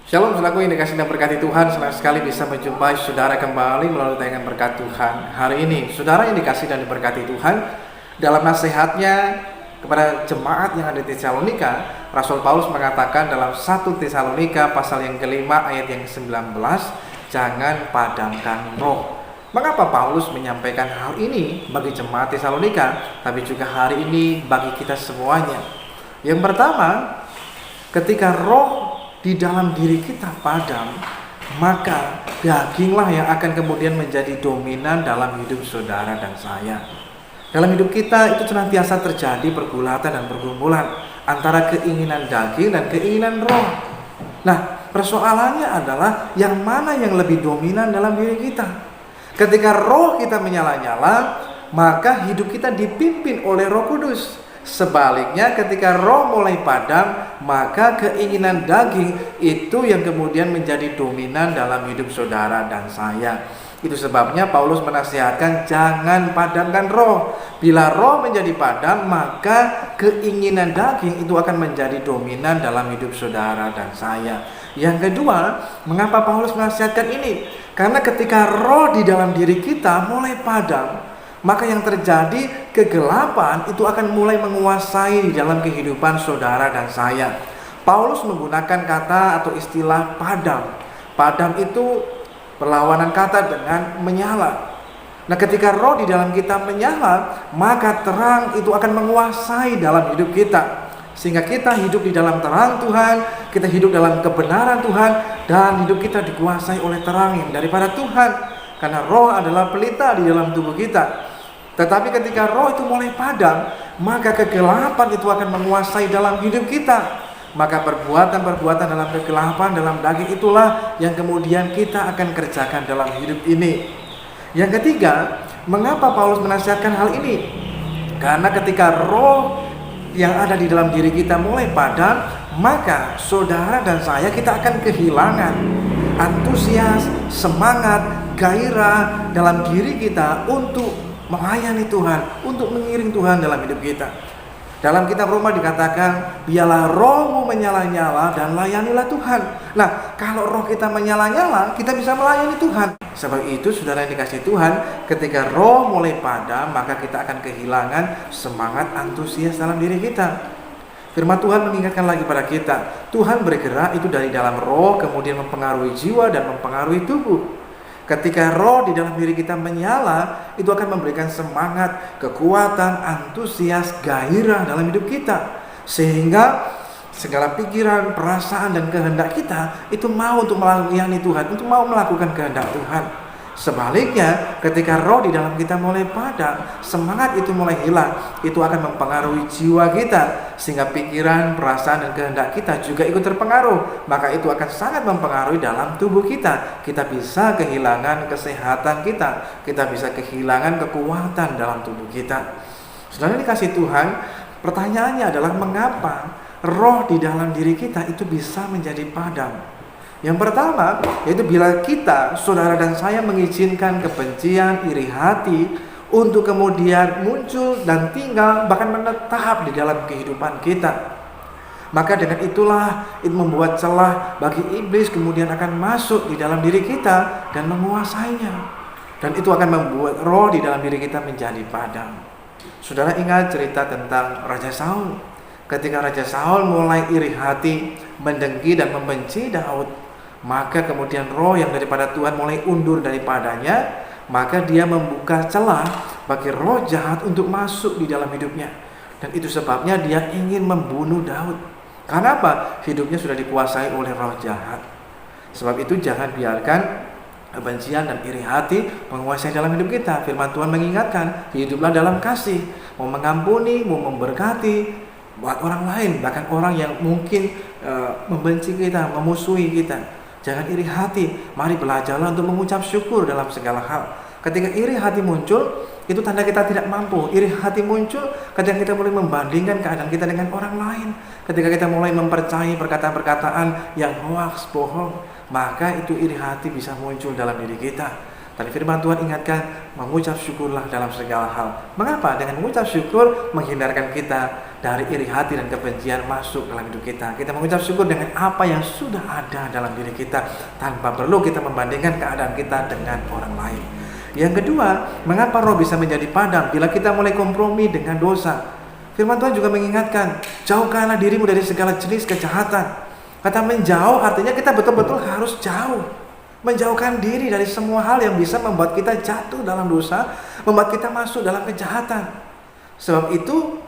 Shalom, selaku yang dikasih dan berkati Tuhan. Senang sekali bisa menjumpai saudara kembali melalui tayangan berkat Tuhan hari ini. Saudara yang dikasih dan diberkati Tuhan, dalam nasihatnya kepada jemaat yang ada di Tesalonika, Rasul Paulus mengatakan dalam 1 Tesalonika pasal yang kelima ayat yang ke-19, jangan padamkan roh. Mengapa Paulus menyampaikan hal ini bagi jemaat Tesalonika, tapi juga hari ini bagi kita semuanya? Yang pertama, ketika roh di dalam diri kita padam, maka daginglah yang akan kemudian menjadi dominan dalam hidup saudara dan saya. Dalam hidup kita itu senantiasa terjadi pergulatan dan pergumulan antara keinginan daging dan keinginan roh. Nah, persoalannya adalah yang mana yang lebih dominan dalam diri kita. Ketika roh kita menyala-nyala, maka hidup kita dipimpin oleh Roh Kudus. Sebaliknya, ketika roh mulai padam, maka keinginan daging itu yang kemudian menjadi dominan dalam hidup saudara dan saya. Itu sebabnya Paulus menasihatkan jangan padamkan roh. Bila roh menjadi padam, maka keinginan daging itu akan menjadi dominan dalam hidup saudara dan saya. Yang kedua, mengapa Paulus menasihatkan ini? Karena ketika roh di dalam diri kita mulai padam, maka yang terjadi kegelapan itu akan mulai menguasai dalam kehidupan saudara dan saya. Paulus menggunakan kata atau istilah padam. Padam itu perlawanan kata dengan menyala. Nah, ketika roh di dalam kita menyala, maka terang itu akan menguasai dalam hidup kita. Sehingga kita hidup di dalam terang Tuhan, kita hidup dalam kebenaran Tuhan, dan hidup kita dikuasai oleh terang yang daripada Tuhan. Karena roh adalah pelita di dalam tubuh kita. Tetapi ketika roh itu mulai padam, maka kegelapan itu akan menguasai dalam hidup kita. Maka perbuatan-perbuatan dalam kegelapan, dalam daging itulah yang kemudian kita akan kerjakan dalam hidup ini. Yang ketiga, mengapa Paulus menasihatkan hal ini? Karena ketika roh yang ada di dalam diri kita mulai padam, maka saudara dan saya kita akan kehilangan antusias, semangat, gairah dalam diri kita untuk melayani Tuhan, untuk mengiring Tuhan dalam hidup kita. Dalam kitab Roma dikatakan, biarlah rohmu menyala-nyala dan layanilah Tuhan. Nah, kalau roh kita menyala-nyala, kita bisa melayani Tuhan. Sebab itu, saudara yang dikasih Tuhan, ketika roh mulai padam, maka kita akan kehilangan semangat, antusias dalam diri kita. Firman Tuhan mengingatkan lagi pada kita, Tuhan bergerak itu dari dalam roh, kemudian mempengaruhi jiwa dan mempengaruhi tubuh. Ketika roh di dalam diri kita menyala, itu akan memberikan semangat, kekuatan, antusias, gairah dalam hidup kita. Sehingga segala pikiran, perasaan, dan kehendak kita itu mau untuk melayani Tuhan, untuk mau melakukan kehendak Tuhan. Sebaliknya, ketika roh di dalam kita mulai padam, semangat itu mulai hilang, itu akan mempengaruhi jiwa kita, sehingga pikiran, perasaan, dan kehendak kita juga ikut terpengaruh. Maka itu akan sangat mempengaruhi dalam tubuh kita. Kita bisa kehilangan kesehatan kita bisa kehilangan kekuatan dalam tubuh kita. Saudara dikasih Tuhan, pertanyaannya adalah mengapa roh di dalam diri kita itu bisa menjadi padam? Yang pertama, yaitu bila kita, saudara dan saya mengizinkan kebencian, iri hati untuk kemudian muncul dan tinggal, bahkan menetap di dalam kehidupan kita. Maka dengan itulah itu membuat celah bagi iblis kemudian akan masuk di dalam diri kita dan menguasainya. Dan itu akan membuat roh di dalam diri kita menjadi padam. Saudara ingat cerita tentang Raja Saul. Ketika Raja Saul mulai iri hati, mendengki dan membenci Daud, maka kemudian roh yang daripada Tuhan mulai undur daripadanya, maka dia membuka celah bagi roh jahat untuk masuk di dalam hidupnya. Dan itu sebabnya dia ingin membunuh Daud. Karena apa? Hidupnya sudah dikuasai oleh roh jahat. Sebab itu jangan biarkan kebencian dan iri hati menguasai dalam hidup kita. Firman Tuhan mengingatkan, hiduplah dalam kasih, mau mengampuni, mau memberkati buat orang lain, bahkan orang yang mungkin membenci kita, memusuhi kita. Jangan iri hati, mari belajarlah untuk mengucap syukur dalam segala hal. Ketika iri hati muncul, itu tanda kita tidak mampu. Iri hati muncul ketika kita mulai membandingkan keadaan kita dengan orang lain. Ketika kita mulai mempercayai perkataan-perkataan yang hoaks, bohong, maka itu iri hati bisa muncul dalam diri kita. Tadi firman Tuhan ingatkan, mengucap syukurlah dalam segala hal. Mengapa? Dengan mengucap syukur menghindarkan kita dari iri hati dan kebencian masuk dalam hidup kita. Kita mengucap syukur dengan apa yang sudah ada dalam diri kita, tanpa perlu kita membandingkan keadaan kita dengan orang lain. Yang kedua, mengapa roh bisa menjadi padam? Bila kita mulai kompromi dengan dosa. Firman Tuhan juga mengingatkan, jauhkanlah dirimu dari segala jenis kejahatan. Kata menjauh artinya kita betul-betul harus jauh. Menjauhkan diri dari semua hal yang bisa membuat kita jatuh dalam dosa, membuat kita masuk dalam kejahatan. Sebab itu,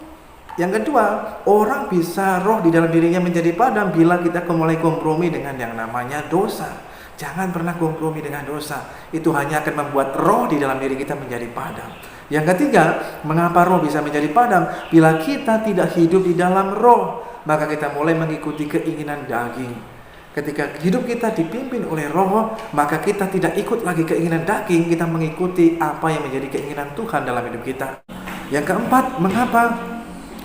yang kedua, orang bisa roh di dalam dirinya menjadi padam bila kita mulai kompromi dengan yang namanya dosa. Jangan pernah kompromi dengan dosa. Itu hanya akan membuat roh di dalam diri kita menjadi padam. Yang ketiga, mengapa roh bisa menjadi padam? Bila kita tidak hidup di dalam roh, maka kita mulai mengikuti keinginan daging. Ketika hidup kita dipimpin oleh roh, maka kita tidak ikut lagi keinginan daging, kita mengikuti apa yang menjadi keinginan Tuhan dalam hidup kita. Yang keempat, mengapa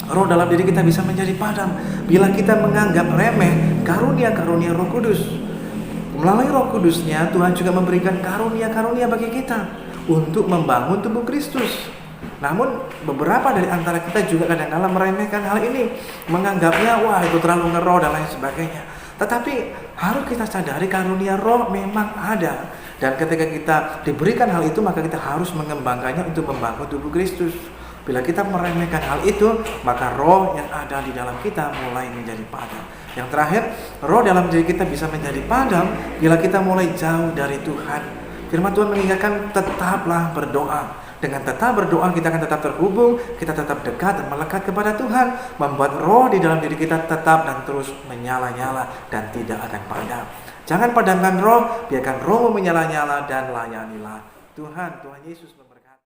roh dalam diri kita bisa menjadi padam? Bila kita menganggap remeh karunia-karunia Roh Kudus. Melalui Roh Kudusnya, Tuhan juga memberikan karunia-karunia bagi kita untuk membangun tubuh Kristus. Namun beberapa dari antara kita juga kadang-kadang meremehkan hal ini, menganggapnya wah itu terlalu ngeroh dan lain sebagainya. Tetapi harus kita sadari karunia roh memang ada. Dan ketika kita diberikan hal itu, maka kita harus mengembangkannya untuk membangun tubuh Kristus. Bila kita meremehkan hal itu, maka roh yang ada di dalam kita mulai menjadi padam. Yang terakhir, roh dalam diri kita bisa menjadi padam bila kita mulai jauh dari Tuhan. Firman Tuhan mengingatkan, tetaplah berdoa. Dengan tetap berdoa kita akan tetap terhubung, kita tetap dekat dan melekat kepada Tuhan, membuat roh di dalam diri kita tetap dan terus menyala-nyala dan tidak akan padam. Jangan padamkan roh, biarkan rohmu menyala-nyala dan layanilah Tuhan. Tuhan Yesus